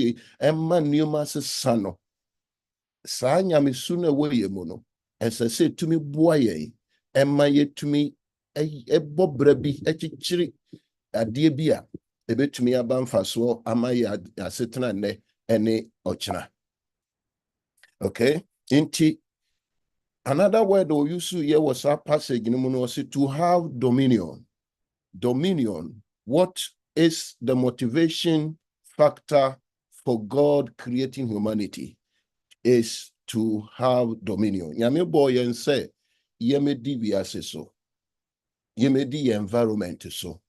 de Emma Newmas Sano. Sanya me sooner way mono. As I said to me, boy, Emma yet to me a bob brebi, a chichiri, a dear beer. A bit to me a banfaswo, amaya a certain ne any ochna. Okay, inti. Another word we use here was our passage in Munosi to have dominion. Dominion. What is the motivation factor for God creating humanity? Is to have dominion. Yame boy and say, Yeme diviase so. Yeme di environment so.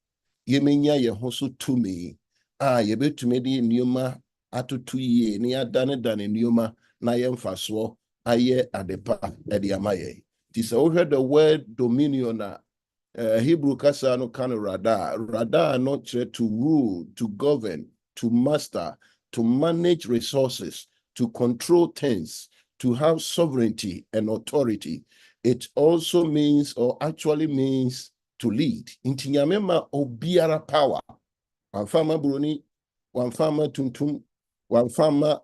Yeme nya ye hoso to me. Yebe to me di nioma atutu ye ni adane nioma na yemfaso aye adepa ediamaye. Tis over the word dominion. Hebrew kasa no kind of radar. Radar not to rule, to govern, to master, to manage resources, to control things, to have sovereignty and authority. It also means, or actually means, to lead. Inti nyamema obiara power. Wamfama buroni, wamfama tuntum, wamfama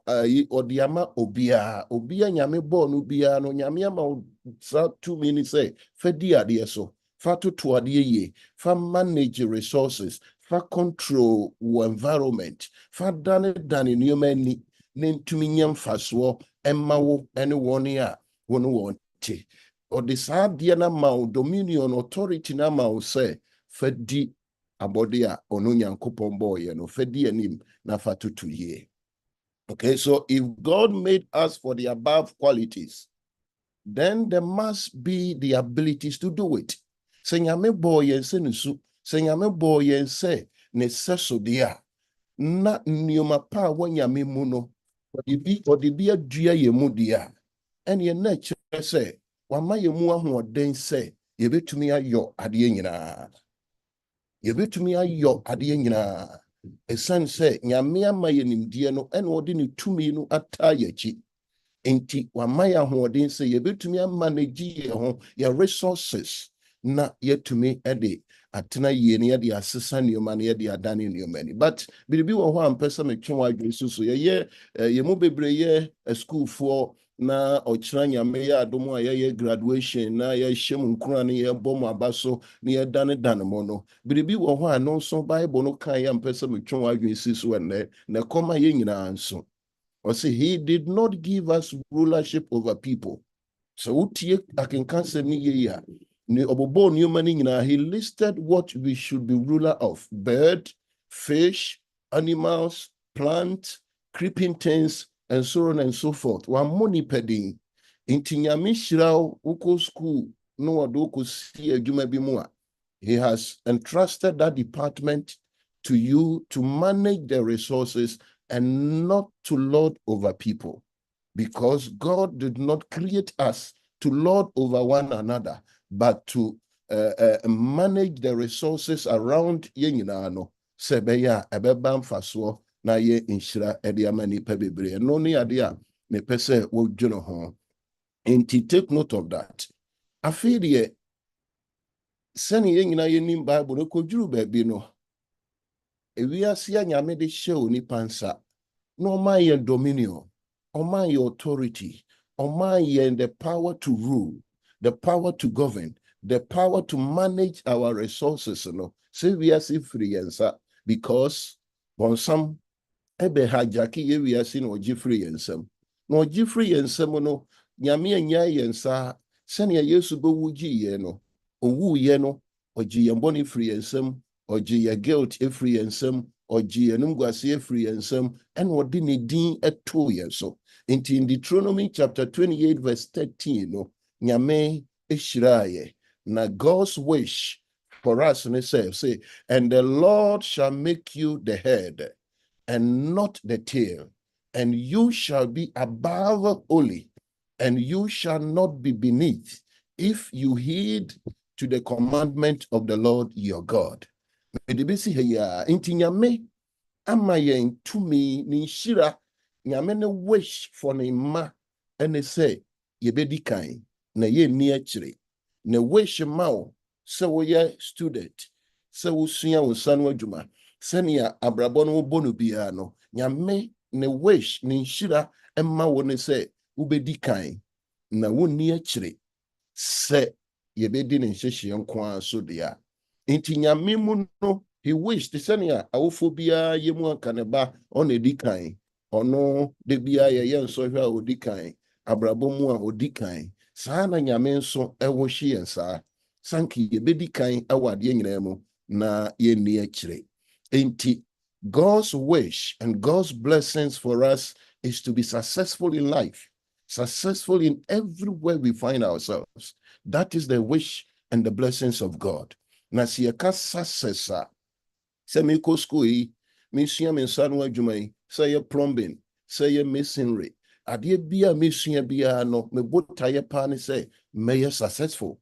odiama obia nyame born obia no nyame ama sa 2 minutes say fedi ade so fa to ade ye fa manage resources fa control environment fa dane nneoma ni ne ntumi nyam faso emma wo ene woni a wono wonte ode sa de na ma dominion authority na ma say fedi abode a ono nyankopon boy no fedi anim na fa to ye. Okay, so if God made us for the above qualities, then there must be the abilities to do it. Say nyame boy and say nusu, say nyame boy and say ne seso dia na nneoma pa wa nyame mu no odi bi adua ye mu dia ene ye na kire say wa ma ye mu ahoden say ye betumi ayo ade nyina yebetumi ayo ade nyina esan se nyame ama ye nimdie no ene odi ne tumi no ata yachi enti wamaya hoden se yebetumi amanage ye ho ye resources na yetumi ede atena ye ne yede asesa nneoma ne yede adane nneoma ni but biribi wo ho ampesa metwe wa adwe susu ye mu bebre ye school for na ochira nyame ya adomo a ye graduation na ye hyem nkura ne ye bom abaso ne ye dane mo no biribi wo ho ano so bible no kan ya mpesa metwe wa adwe susu na koma ye nyina anso or say he did not give us rulership over people. So utie akenkan se ni ye ya ni obobo nneoma ni nyina he listed what we should be ruler of: bird, fish, animals, plant, creeping things, and so on and so forth. One money pedding. Inti nyame hyiraw uko school no wadoko si adwuma bi mu a he has entrusted that department to you to manage the resources and not to lord over people, because God did not create us to lord over one another, but to manage the resources around ye nyina no sebeya ebeba mfaso na ye inshira ede ama nipa bebre no ne ade a me pese wo dweno ho. And to take note of that. I feel the sending ye nyina ye nim Bible no koduru baby no ewi asia nyame de show ni pansa no man ye dominion, or man ye authority, or man ye the power to rule, the power to govern, the power to manage our resources, say we are free answer because on some ebe hajaki ye we are seen or free and some no free and some no nyame anya yensa sene yesu be wuji ye no owu ye no oji ye mboni free and some oji ye guilt free and some oji ye numguase free and some and what did din eto ye so in Deuteronomy chapter 28 verse 13 no nyame eshiraye na God's wish for us and say and the Lord shall make you the head and not the tail, and you shall be above only, and you shall not be beneath, if you heed to the commandment of the Lord your God. Medibisi heya inti nyame ama yen tumi ni shira nyame ne wish for ne ma ene say yebedi kan na ye ni akire ne wish ma o se wo ye student se wo sua wo sanu adwuma senia abrabọ no bonu bia no nyame ne wish ne nhyira ɛma wo ne sɛ wobɛdi kan na wonni akyire sɛ yɛbɛdi ne nhyehyɛeɛ nko ara so deɛ nti nyame mu no he wished sɛnea awofo biara yɛ mu aka ne ba ɔna ɛdi kan ɔno de biara yɛyɛ nsɔhwɛ a ɔdi kan abrabɔ mu a ɔdi kan saa na nyame nso ɛwɔ hye yɛn saa sanke yɛbɛdi kan ɛwɔ adeɛ nyinaa mu na yɛnni akyire nti God's wish and God's blessings for us is to be successful in life, successful in everywhere we find ourselves. That is the wish and the blessings of God. Na si yɛka success a sɛ mekɔ school yi mesua me nsa no adwuma yi sɛ yɛ plumbing sɛ yɛ masonry adeɛ bia mesua biara no mebotaeɛ paa ne sɛ mɛyɛ successful.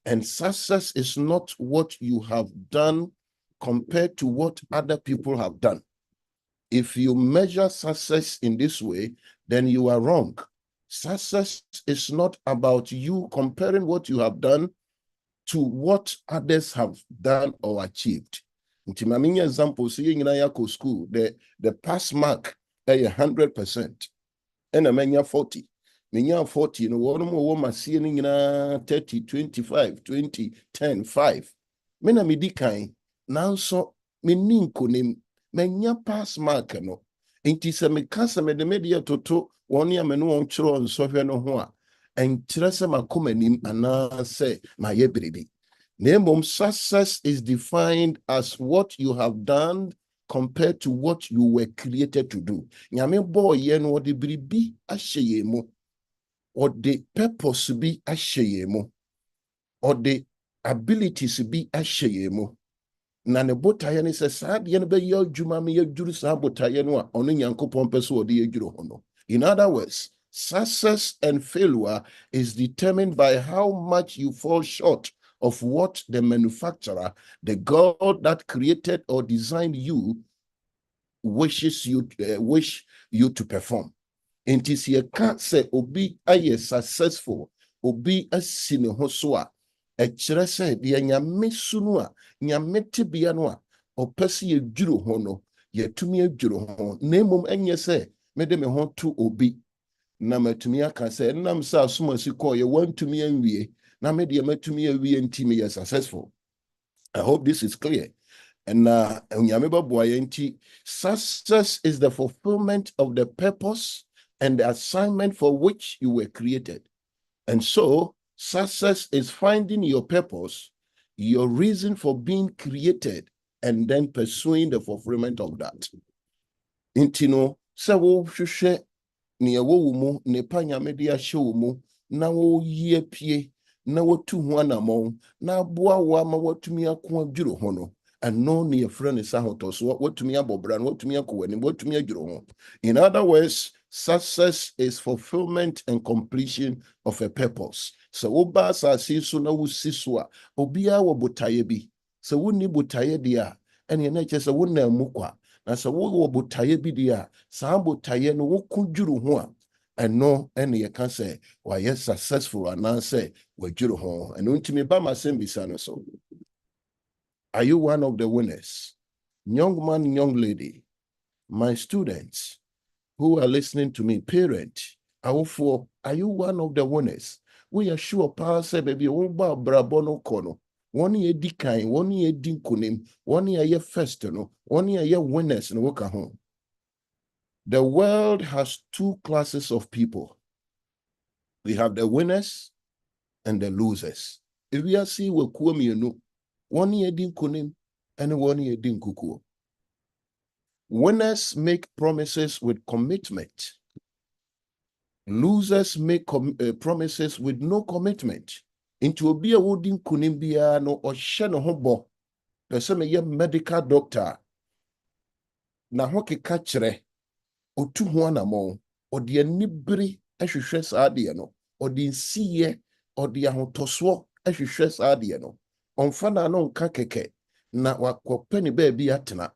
And success is not what you have done compared to what other people have done. If you measure success in this way, then you are wrong. Success is not about you comparing what you have done to what others have done or achieved. Nti ma menye example so yɛ nyinaa yɛakɔ school the pass mark ɛyɛ 100% ɛna manya 40 menya 40 no wɔn mo wɔ masie no nyinaa 30 25 20 10 5 me na medi kan nanso menni nkonim menya pass mark no nti sɛ meka sɛ mede me deɛ toto wɔn a me no wɔn kyerɛ nsɔhwɛ no ho a ɛnkyerɛ sɛ makɔ m'anim anaasɛ mayɛ biribi. Nemom, success is defined as what you have done compared to what you were created to do. Nyame bɔ yɛ no ɔde biribi ahyɛ yɛn mu ɔde purpose bi ahyɛ yɛn mu ɔde abilities bi ahyɛ yɛn mu na ne botaeɛ ne sɛ saa deɛ no bɛyɛ adwuma me yɛdwuru saa botaeɛ no a ɔno Nyankopɔn pɛ sɛ ɔde yɛdwuru ho no. In other words, success and failure is determined by how much you fall short of what the manufacturer, the God that created or designed you, wish you to perform. Nti sɛ yɛka sɛ obi ayɛ successful, obi asi ne ho so a ɛkyerɛ sɛ deɛ nyame su no a nyame tebea no a ɔpɛ sɛ yɛdwuru ho no yɛtumi adwuru ho na mmom ɛnyɛ sɛ mede me ho to obi na matumi aka sɛ ɛnam sɛ asomasi kɔɔ yɛwantumi anwie na me deɛ matumi awie nti meyɛ successful. I hope this is clear. And success is the fulfillment of the purpose and the assignment for which you were created. And so success is finding your purpose, your reason for being created, and then pursuing the fulfillment of that. Intino, sa wo hwehwɛ ne ɛwɔ mu ne pa nyame de ahyɛ wo mu na wo yie pie na watu ho anamɔn na aboa wo ama watumi ako adwuro ho no ɛno ne yɛfrɛ ne sa hotɔso watumi abɔ bra no watumi akɔ w'anim watumi adwuro ho. In other words, success is fulfillment and completion of a purpose. So woba asase so na wosi so a obiara wɔ botaeɛ bi sɛ wonni botaeɛ deɛ a ɛne ɛna kyerɛ sɛ wonna mu kwa na sɛ wowɔ botaeɛ bi deɛ a saa botaeɛ no woko dwuro ho a ɛno ɛne yɛka sɛ wayɛ successful anaasɛ wadwuro ho ɛno ntimi ba masɛm bisa no so. Are you one of the winners? Young man, young lady, my students who are listening to me, parent, awofo, are you one of the winners? We are sure pa sɛ baby woba brabɔ no kɔ no wɔn yɛ di kan wɔn yɛ di nkonim wɔn yɛ first no wɔn yɛ winners no woka ho. The world has two classes of people. We have the winners and the losers. If we are see we kuo mienu, one ye din kunim and one ye din kukuo. Winners make promises with commitment. Losers make promises with no commitment. Into obi a wodin kunim bia no ohye no ho bo. Pese me ye medical doctor. Na ho keka kyerɛ otu ho anamɔ ɔde anibere ahwehwɛ saa adeɛ no ɔde nsiye ɔde ahotɔsoɔ ahwehwɛ saa adeɛ no ɔmfa na no nka kɛkɛ na wakɔpɛ ne baabi atena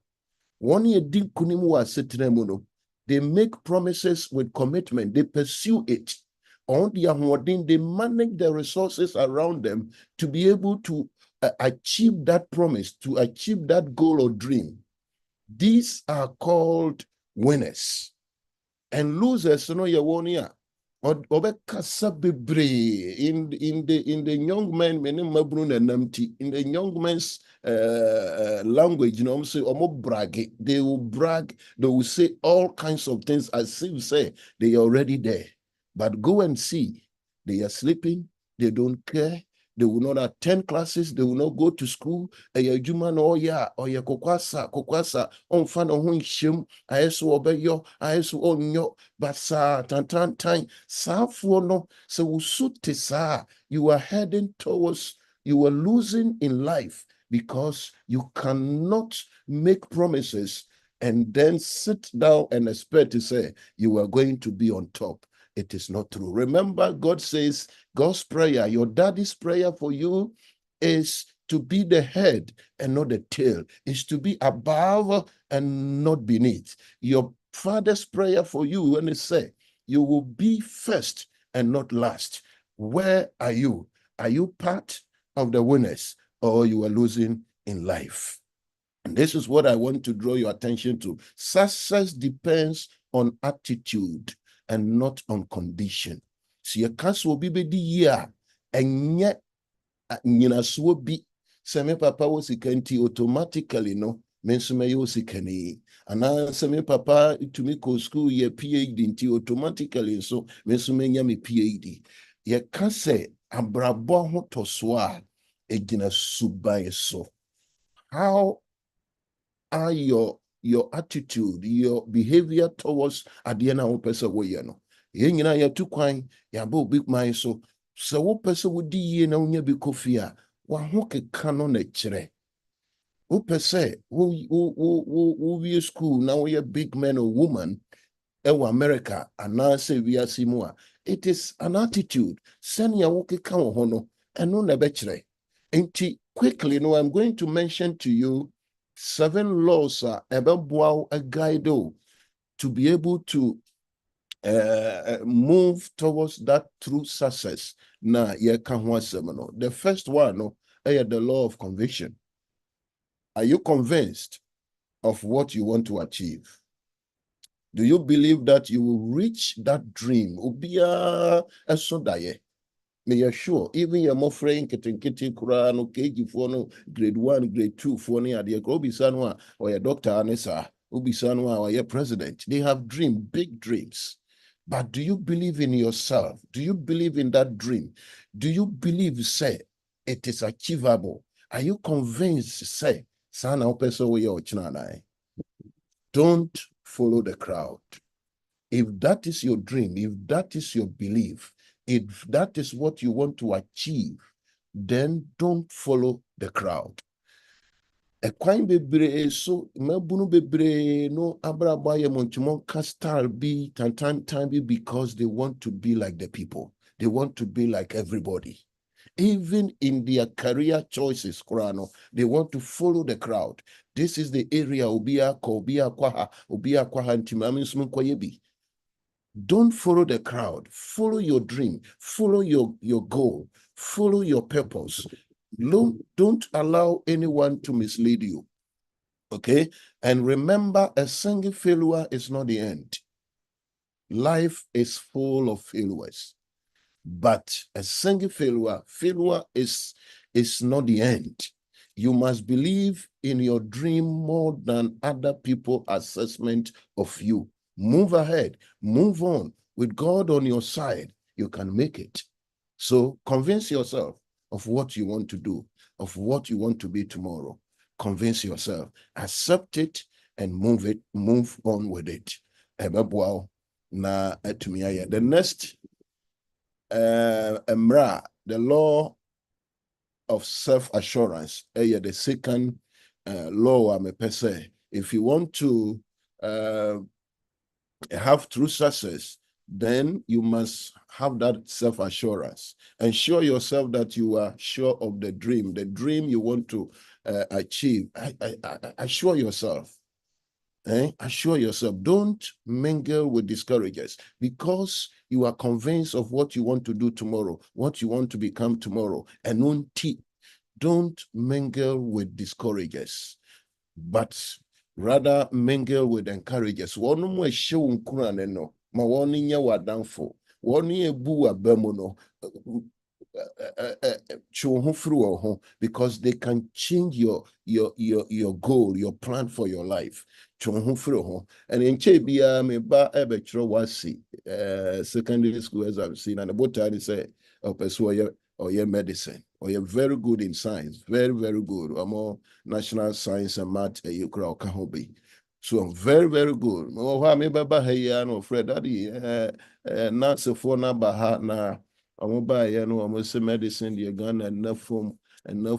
wɔn yɛ di nkonim wɔ asetena mu no they make promises with commitment, they pursue it on the ahoɔden, they manage the resources around them to be able to achieve that promise, to achieve that goal or dream. These are called winners. And losers no ye wonia. Obekasa bebre in the young men menim mabrun and namti in the young men's language, you know, say brag. They will brag, they will say all kinds of things as if say they are already there. But go and see, they are sleeping, they don't care. They will not attend classes. They will not go to school. Juma no ya or ya kokwasa on fan on shim. I so obey yo. I so on yo. But sa tan sa for no. So we suit sa. You are heading towards. You are losing in life because you cannot make promises and then sit down and expect to say you are going to be on top. It is not true. Remember, God says, God's prayer, your daddy's prayer for you is to be the head and not the tail, is to be above and not beneath. Your father's prayer for you, when it say, you will be first and not last. Where are you? Are you part of the winners or you are losing in life? And this is what I want to draw your attention to. Success depends on attitude and not on condition. So your cancer will be the year and yet will be semi papa was automatically no mensume yosikani. And now semi papa to me go school ye PhD into automatically so mensume yami PhD. Ye can say abrabo ho to so a egina subai so. How are your attitude, your behavior towards Adiana o person we no? Ye nyina ya tu kwan ya ba big man so wo person wo di ye na onya bi kofi a wa ho keka no na kire. Wo person wo school na wo big man or woman ewa America ana say we are simua. It is an attitude. Send ya wo keka wo ho no eno na be kire. Enti quickly no, I'm going to mention to you 7 laws a guide to be able to move towards that true success. Na the first one no, the law of conviction. Are you convinced of what you want to achieve? Do you believe that you will reach that dream? Ubia esodaye. May you sure, even your more friend kitty kura no KG for no grade 1, grade 2 for no the Obisanwa or your doctor Anessa, Obisanwa or your president. They have big dreams. But do you believe in yourself? Do you believe in that dream? Do you believe, say, it is achievable? Are you convinced, say, sana opeso we your chinanai? Don't follow the crowd. If that is your dream, if that is your belief, if that is what you want to achieve, then don't follow the crowd. Ekwan bebre so mabunu bebre no abraba ye montumon castal be tantan be because they want to be like the people. They want to be like everybody. Even in their career choices, Kurano, they want to follow the crowd. This is the area obia kwaha ntimami kwayebi. Don't follow the crowd. Follow your dream. Follow your goal. Follow your purpose. Don't allow anyone to mislead you. Okay? And remember, a single failure is not the end. Life is full of failures. But a single failure is not the end. You must believe in your dream more than other people's assessment of you. Move ahead, move on. With God on your side, you can make it. So convince yourself of what you want to do, of what you want to be tomorrow. Convince yourself, accept it, and move on with it. The next the law of self-assurance, the second law I'm a per se. If you want to have true success, then you must have that self-assurance. Ensure yourself that you are sure of the dream you want to achieve. Assure yourself. Assure yourself. Don't mingle with discouragers because you are convinced of what you want to do tomorrow, what you want to become tomorrow. And don't mingle with discouragers, but rather mingle with encouragers. One more show no. ma wɔn nyɛ w'adamfo wɔn ebu w'abamu no because they can change your goal, your plan for your life. And in Chebia, me ba ebetro wasi secondary school as I've seen, and about time say or your medicine, or you're very good in science, very, very good. I'm more national science and math you can be. So I'm very, very good. Me baba hey no Fred daddy not so for na baha na I'm by no I'm say medicine the gun and enough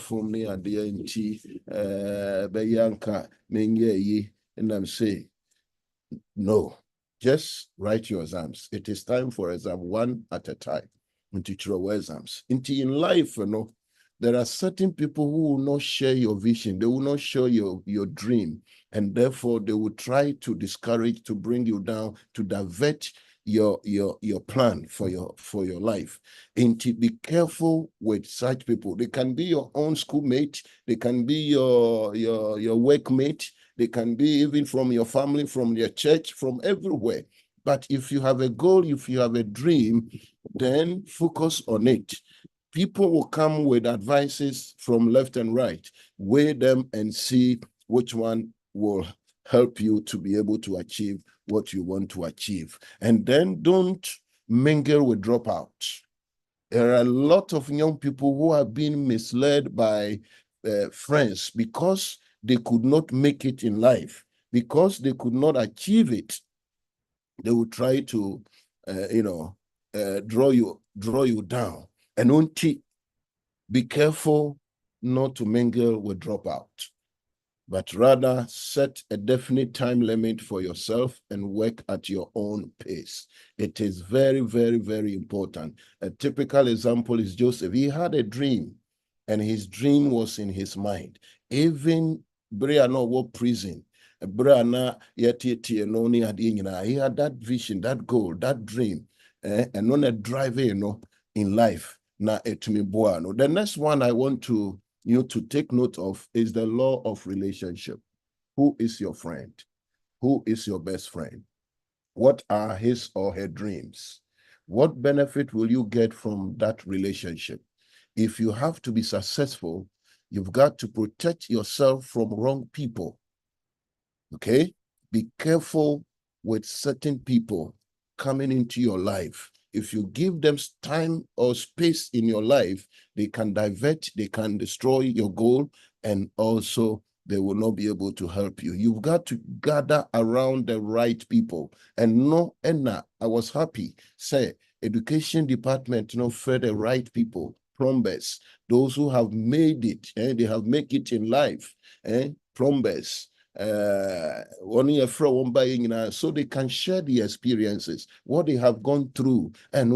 from me at the nti beyanka menye yi and I'm saying no, just write your exams. It is time for exam one at a time. Into your exams. Into in life, there are certain people who will not share your vision. They will not share your dream. And therefore, they will try to discourage, to bring you down, to divert your plan for your life. And to be careful with such people. They can be your own schoolmate, they can be your workmate, they can be even from your family, from your church, from everywhere. But if you have a goal, if you have a dream, then focus on it. People will come with advices from left and right. Weigh them and see which one will help you to be able to achieve what you want to achieve. And then don't mingle with dropouts. There are a lot of young people who have been misled by friends because they could not make it in life, because they could not achieve it. They will try to, draw you down. And be careful not to mingle with dropout, but rather set a definite time limit for yourself and work at your own pace. It is very, very, very important. A typical example is Joseph. He had a dream, and his dream was in his mind. Even Brianna was prison. Brianna he had that vision, that goal, that dream, and on a driver, in life. Na etumi boano. The next one I want to to take note of is the law of relationship. Who is your friend? Who is your best friend? What are his or her dreams? What benefit will you get from that relationship? If you have to be successful, you've got to protect yourself from wrong people. Okay? Be careful with certain people coming into your life. If you give them time or space in your life, they can divert, they can destroy your goal, and also they will not be able to help you. You've got to gather around the right people. And I was happy, say, education department, for the right people, plumbers, those who have made it, they have made it in life, plumbers, so they can share the experiences, what they have gone through, and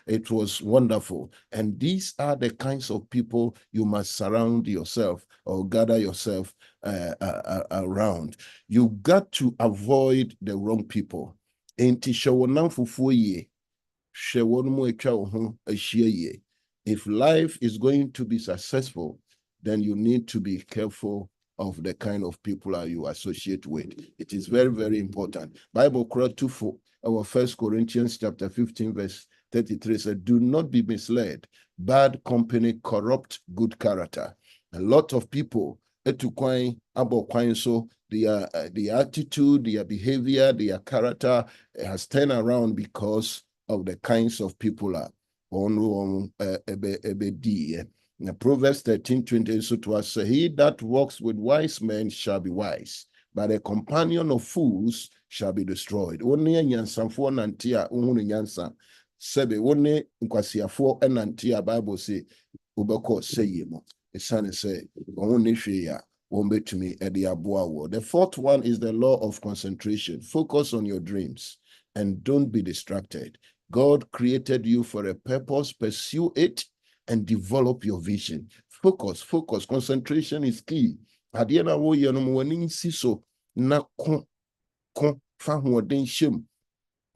it was wonderful. And these are the kinds of people you must surround yourself or gather yourself around. You got to avoid the wrong people. If life is going to be successful, then you need to be careful of the kind of people you associate with. It is very, very important. Bible quote 2 our 1 Corinthians chapter 15, verse 33 said, do not be misled. Bad company corrupt good character. A lot of people, so the attitude, their behavior, their character has turned around because of the kinds of people Now, Proverbs 13:20 so to us, he that walks with wise men shall be wise, but a companion of fools shall be destroyed. Only a nyansanfo nantia unhunu nyansa. Sebe only nkwasiafo nantia Bible say ubeko seyemo. Esane say only hwe wombetumi edi aboa wo. The fourth one is the law of concentration. Focus on your dreams and don't be distracted. God created you for a purpose. Pursue it and develop your vision. Focus. Concentration is key. Adiana wo ye no wani so na ko fa hoden shem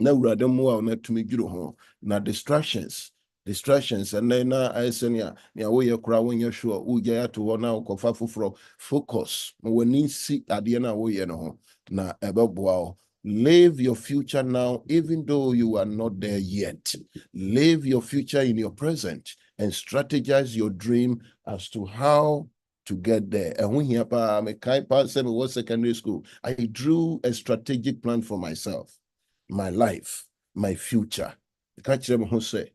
na urade mo a na tumi dwuro ho na distractions and then na aisenia na wo ye kura won ye sure wo gya ya to ho na ko fa foforo. Focus wani si adiana wo ye no ho na ebeboa Live your future now, even though you are not there yet. Live your future in your present and strategize your dream as to how to get there. And when you was secondary school, I drew a strategic plan for myself, my life, my future. Catch them who say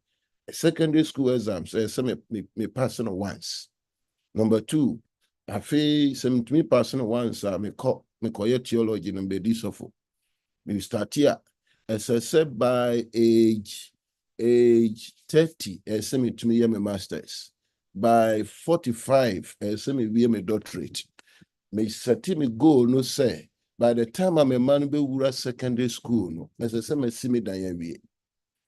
secondary school exams, me passing once. Number two, I feel some me passing once, me call theology and be disofo. We start here. As I said, by age 30, I send me to me my masters. By 45, I send me be my doctorate. Me set me goal no say. By the time I'm a man be wura secondary school, no, as I say me see me down.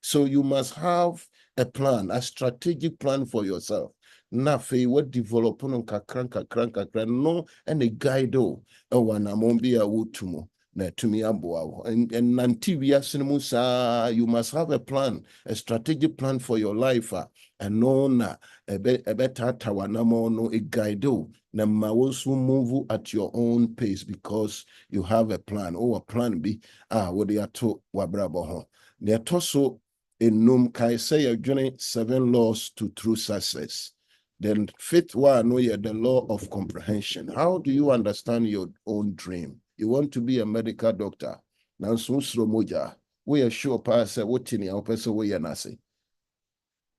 So you must have a plan, a strategic plan for yourself. Na fe what develop on kakran no and a guide o wana mombi a wutumo na tumi aboa and nanti wiase sa you must have a plan, a strategic plan for your life and no na ebe tata wana mo no a guide o na ma also move at your own pace because you have a plan or a plan B what they are to wabrabo ho ne toso enum kai say you're joining 7 laws to true success. Then fifth one, the law of comprehension. How do you understand your own dream? You want to be a medical doctor. Now, so moja. We are sure pass what in your person we are nasi.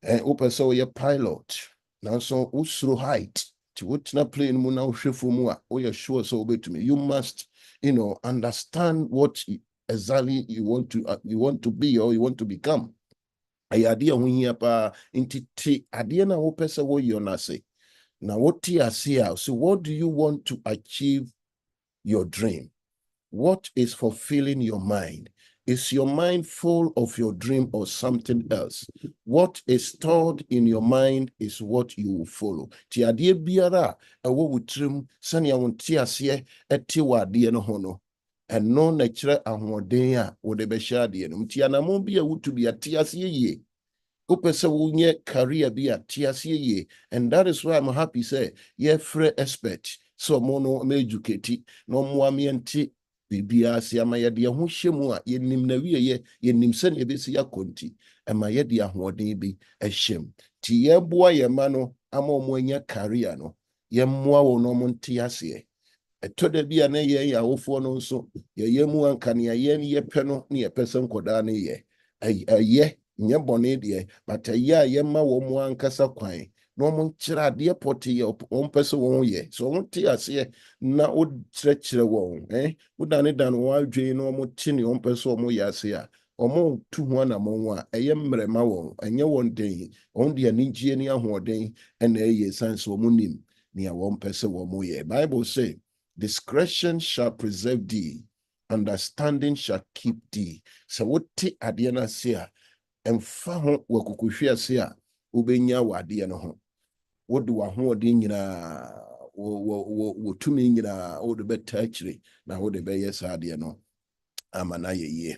And open so we are pilot. Now, so usro height. To what na plane muna ushifumua. We are sure so obey to me. You must, understand what exactly you want to be or you want to become. Ayade ho hia pa intiti ade na wo pese wo yo na se na wo ti ase so what do you want to achieve your dream? What is fulfilling your mind? Is your mind full of your dream or something else? What is stored in your mind is what you will follow. Ti ade biara ewo wutrim sane ya wonti ase eti wa ade no ho no eno na kire ahoden a wo de be hya ade no ti anamon bi a wutu bi ate ase ye upese wunye career be a tiasie and that is why I'm happy say ye free expert so mono me educate no mo amienti bibia se ama ye de ho hyemu a ye nim na wie ye nim se na ebesi yakonti ama ye de ahoden bi ehyem ti ye boa ye ma no ama mo anya career no ye moa wo no mo ntiase etoda bia na ye ya wofo no nso ye mu anka ne ye pe no ne ye pese nkoda ne ye ye nye bone de but ya yema wo mo ankasa kwan no mo kira de poti ye on pese wo ye so mo ti ase na o kire wo wo dane dan wo adwe no mo ti ne on pese wo mo ye ase a omo tu ho na mo a eye mrema wo enye won den on de ani gie ni ahoden na eye sense wo mo nim ne wo pese wo mo ye Bible say discretion shall preserve thee, understanding shall keep thee. So what ti ade na se a emfa ho wakukuhwe ase a ubenya wade no ho wode wa ho ode nyina wo tumi nyina wo de beta akire na wo de be yesade no amana ye.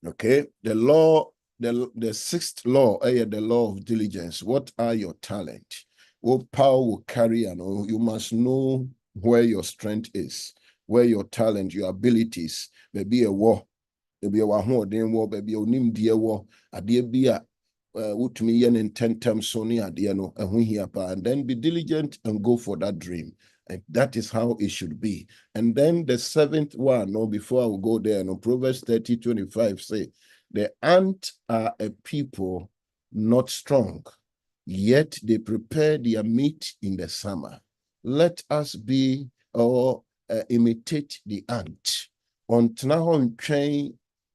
Okay, the sixth law the law of diligence. What are your talent? What power will carry you must know where your strength is, where your talent, your abilities may be a war. Ebi wa ho den wo ba bi onim die wo ade bi a wutumi ye ne tentem so ne ade no ehun hia pa and then be diligent and go for that dream, and that is how it should be. And then the seventh one, no, before I will go there, no, Proverbs 30:25 say the ant are a people not strong, yet they prepare their meat in the summer. Let us be or imitate the ant. On tna train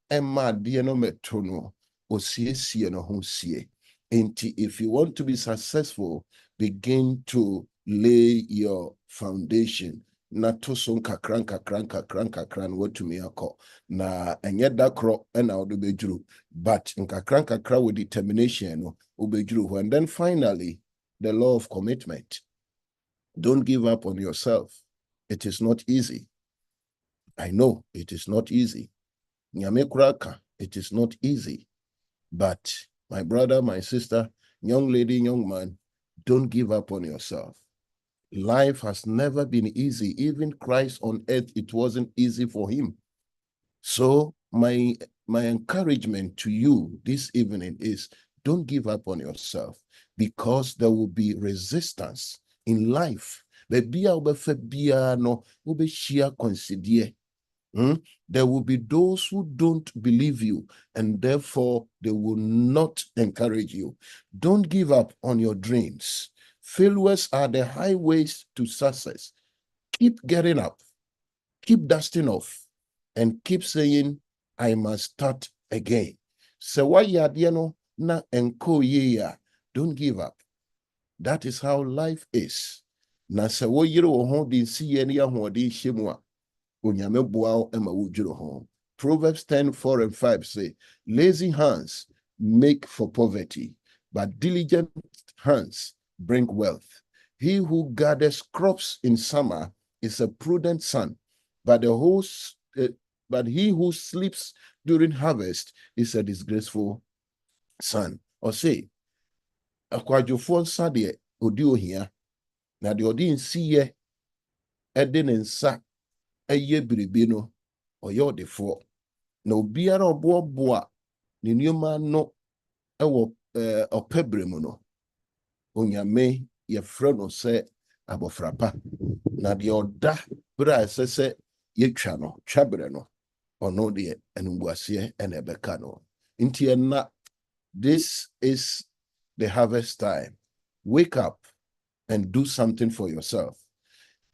Emma Diano Metono or sie no ho sie. If you want to be successful, begin to lay your foundation. Na to son kakran what to me ako na enye da kro na odo bejuru but nkakran with determination no obejuru. And then finally the law of commitment. Don't give up on yourself. It is not easy. I know it is not easy. It is not easy. But my brother, my sister, young lady, young man, don't give up on yourself. Life has never been easy. Even Christ on earth, it wasn't easy for him. So my encouragement to you this evening is don't give up on yourself, because there will be resistance in life. There will be those who don't believe you, and therefore they will not encourage you. Don't give up on your dreams. Failures are the highways to success. Keep getting up, keep dusting off, and keep saying, I must start again. So why na enko ye, don't give up. That is how life is. Na se wo yire wo ho de si ye ne ho de hyemu a onyame boa ema wo dwuro ho. Proverbs 10:4-5 say, lazy hands make for poverty, but diligent hands bring wealth. He who gathers crops in summer is a prudent son, but he who sleeps during harvest is a disgraceful son. Or say, akwadwofoɔ nsa deɛ odi ohia, na deɛ ɔde nsiyɛ ɛde ne nsa ɛyɛ biribi no ɔyɛ ɔdefoɔ. Na obiara ɔboaboa ne nneɛma no ɛwɔ ɔpɛbrɛ mu no, onyame yɛfrɛ no sɛ abɔfrapa. Na deɛ ɔda bere a ɛsɛ sɛ yɛtwa no, twabrɛ no, ɔno deɛ animguaseɛ ɛna ɛbɛka no. Nti ɛna, this is the harvest time. Wake up and do something for yourself.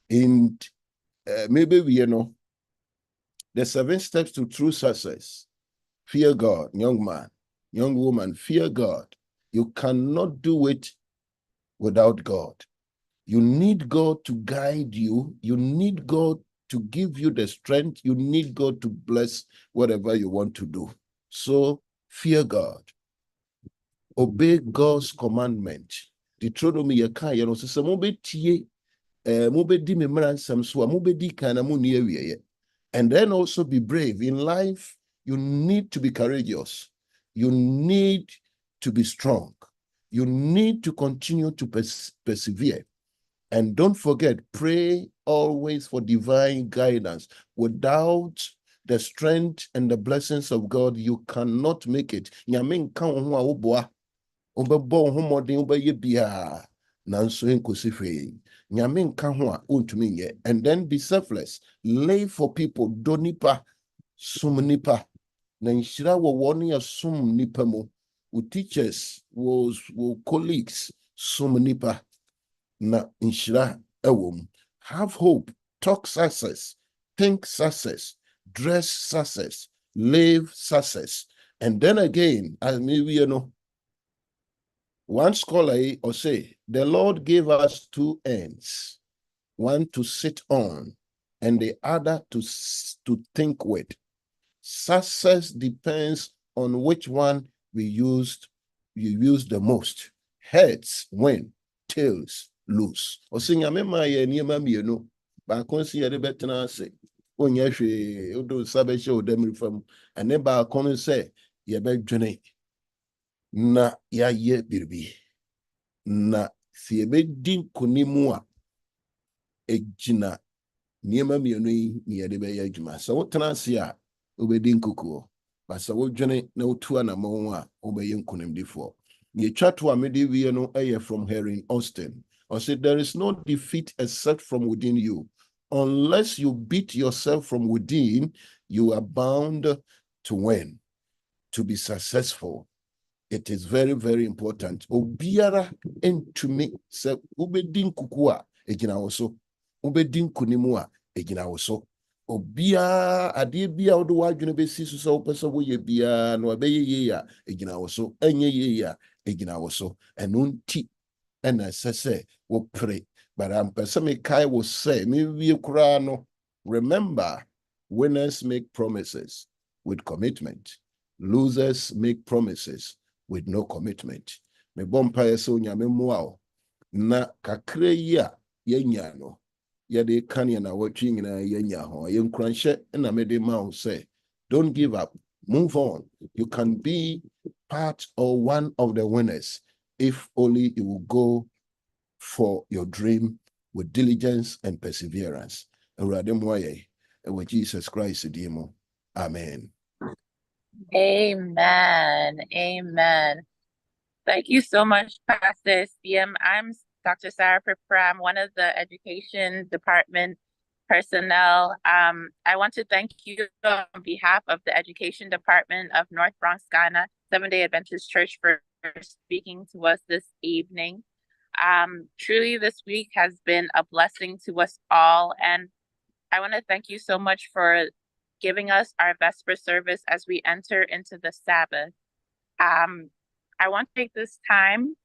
And maybe the 7 steps to true success. Fear God, young man, young woman, fear God. You cannot do it without God. You need God to guide you. You need God to give you the strength. You need God to bless whatever you want to do. So fear God. Obey God's commandment. Deuteronomy yɛka yɛ no sɛ mobɛtie mobɛdi me mmara nsɛm so a mobɛdi kan na monni awieyɛ. And then also be brave. In life, you need to be courageous. You need to be strong. You need to continue to persevere. And don't forget, pray always for divine guidance. Without the strength and the blessings of God, you cannot make it. And then be selfless. Lay for people. Donipa sum nipa. Na nhyira wo woni asum nipa mo. Wo teachers, wo colleagues sum nipa. Na nhyira ewom. Have hope. Talk success. Think success. Dress success. Live success. And then again, as maybe one scholar or say, the Lord gave us 2 ends, one to sit on and the other to think with. Success depends on which one you use the most. Heads win, tails lose. Osinyamema ye niema mienu, ba konsi ye de betena ase. Onye hwe odo sabehye odamri fam, ene ba kono se ye bedwene na ya ye biribi. Na si yɛbɛdi nkonim a egyina nneɛma mmienu yi ne yɛde bɛyɛ adwuma. Sɛ wotena ase a wobɛdi nkukuo, ba sɛ wodwene na wotu anamɔn a wobɛyɛ nkonimdifoɔ. Yɛtwa to a mede wie no ɛyɛ from Henry Austin. Ɔsɛ, there is no defeat except from within you. Unless you beat yourself from within, you are bound to win, to be successful. It is very, very important. Obiara entumi se ubedi nkuku a egina wo so. Ubedi nkunimu a egina wo so. Obiara ade bia wo do wadwene besi so so pese wo ye bia no abeye ye a egina wo so. Enye ye a egina wo so. Eno nti ena sese wo pray. But pese me kai wo say me wie kura no. Remember, winners make promises with commitment. Losers make promises with no commitment. Me bompa yeso nyame moa na kakra yi a yenya no ye de kane na watwi nyina yenya ho ye nkranhye na me de ma wo say, don't give up, move on. You can be part or one of the winners if only you will go for your dream with diligence and perseverance. Awurade mo aye, e Jesus Christ di mo. Amen. Amen. Amen. Thank you so much, Pastor CM. I'm Dr. Sarah Pripra. I'm one of the education department personnel. I want to thank you on behalf of the education department of North Bronx, Ghana, Seventh-day Adventist Church for speaking to us this evening. Truly, this week has been a blessing to us all, and I want to thank you so much for giving us our Vesper service as we enter into the Sabbath. I want to take this time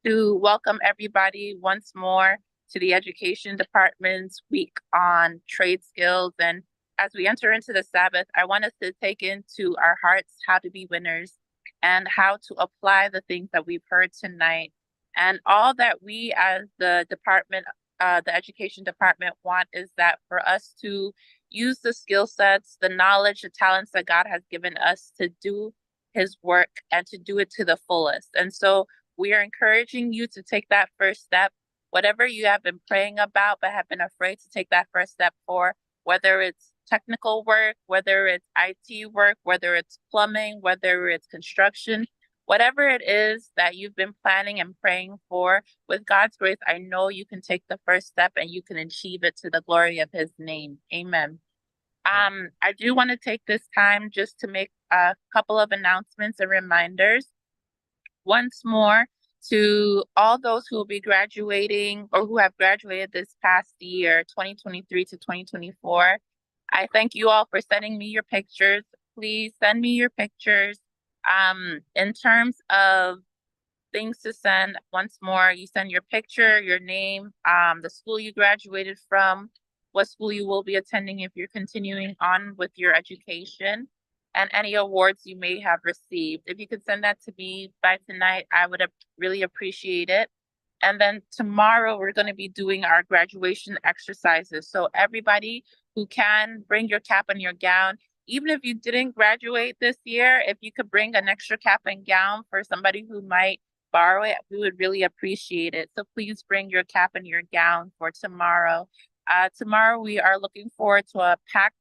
to welcome everybody once more to the Education Department's week on trade skills. And as we enter into the Sabbath, I want us to take into our hearts how to be winners and how to apply the things that we've heard tonight. And all that we as the department, the Education Department want is that for us to use the skill sets, the knowledge, the talents that God has given us to do his work and to do it to the fullest. And so we are encouraging you to take that first step, whatever you have been praying about but have been afraid to take that first step for, whether it's technical work, whether it's IT work, whether it's plumbing, whether it's construction, whatever it is that you've been planning and praying for, with God's grace, I know you can take the first step and you can achieve it to the glory of his name. Amen. I do want to take this time just to make a couple of announcements and reminders. Once more, to all those who will be graduating or who have graduated this past year, 2023 to 2024, I thank you all for sending me your pictures. Please send me your pictures. In terms of things to send, once more, you send your picture, your name, the school you graduated from, what school you will be attending if you're continuing on with your education, and any awards you may have received. If you could send that to me by tonight, I would really appreciate it. And then tomorrow we're going to be doing our graduation exercises. So everybody who can, bring your cap and your gown. Even if you didn't graduate this year, if you could bring an extra cap and gown for somebody who might borrow it, we would really appreciate it. So please bring your cap and your gown for tomorrow. Tomorrow we are looking forward to a packed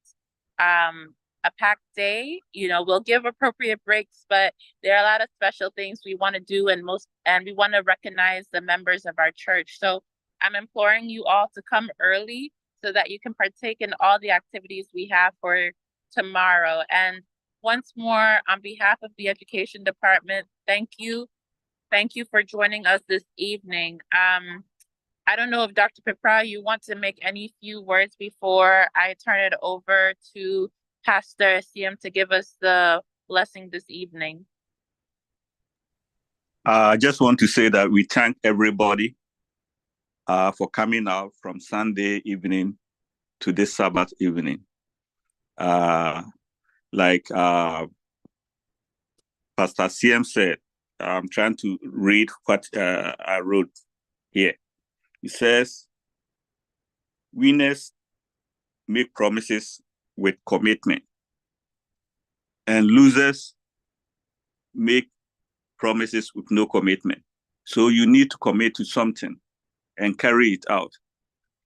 day. You know, we'll give appropriate breaks, but there are a lot of special things we want to do, and we want to recognize the members of our church. So I'm imploring you all to come early so that you can partake in all the activities we have for tomorrow. And once more, on behalf of the Education Department, thank you. Thank you for joining us this evening. I don't know if Dr. Pipra, you want to make any few words before I turn it over to Pastor CM to give us the blessing this evening. I just want to say that we thank everybody for coming out from Sunday evening to this Sabbath evening. Like Pastor CM said, I'm trying to read what I wrote here. He says, winners make promises with commitment, and losers make promises with no commitment. So you need to commit to something and carry it out.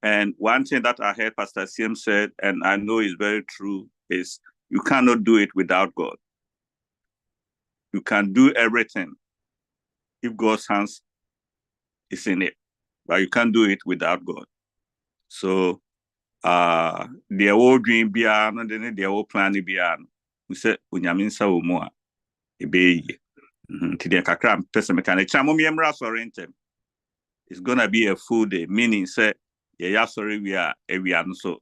And one thing that I heard Pastor CM said, and I know is very true, is you cannot do it without God. You can do everything if God's hands is in it, but you can't do it without God. So the old dream beyond and the old plan beyond. We said, Unyaminsa Umua, Ebe. It's gonna be a full day, meaning say, yeah, sorry, we are so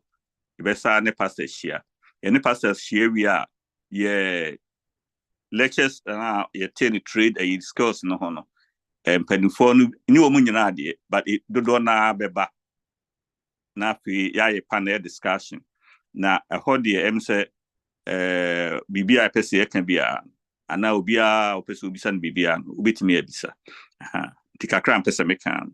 the best ne pastor share. Any pastor share we are, yeah, lectures and yeah, trade and discuss no hono. And penifonu new munyana, but it do na beba. Na fi ya panel discussion. Na a hodi say BBI pese can be a and now be a opes ubisan BBI ubitimi ebisa. Tikakra pese mekan.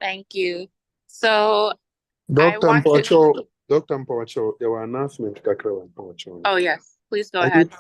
Thank you. So Dr. Mpacho, there were announcements. Oh yes, please go ahead.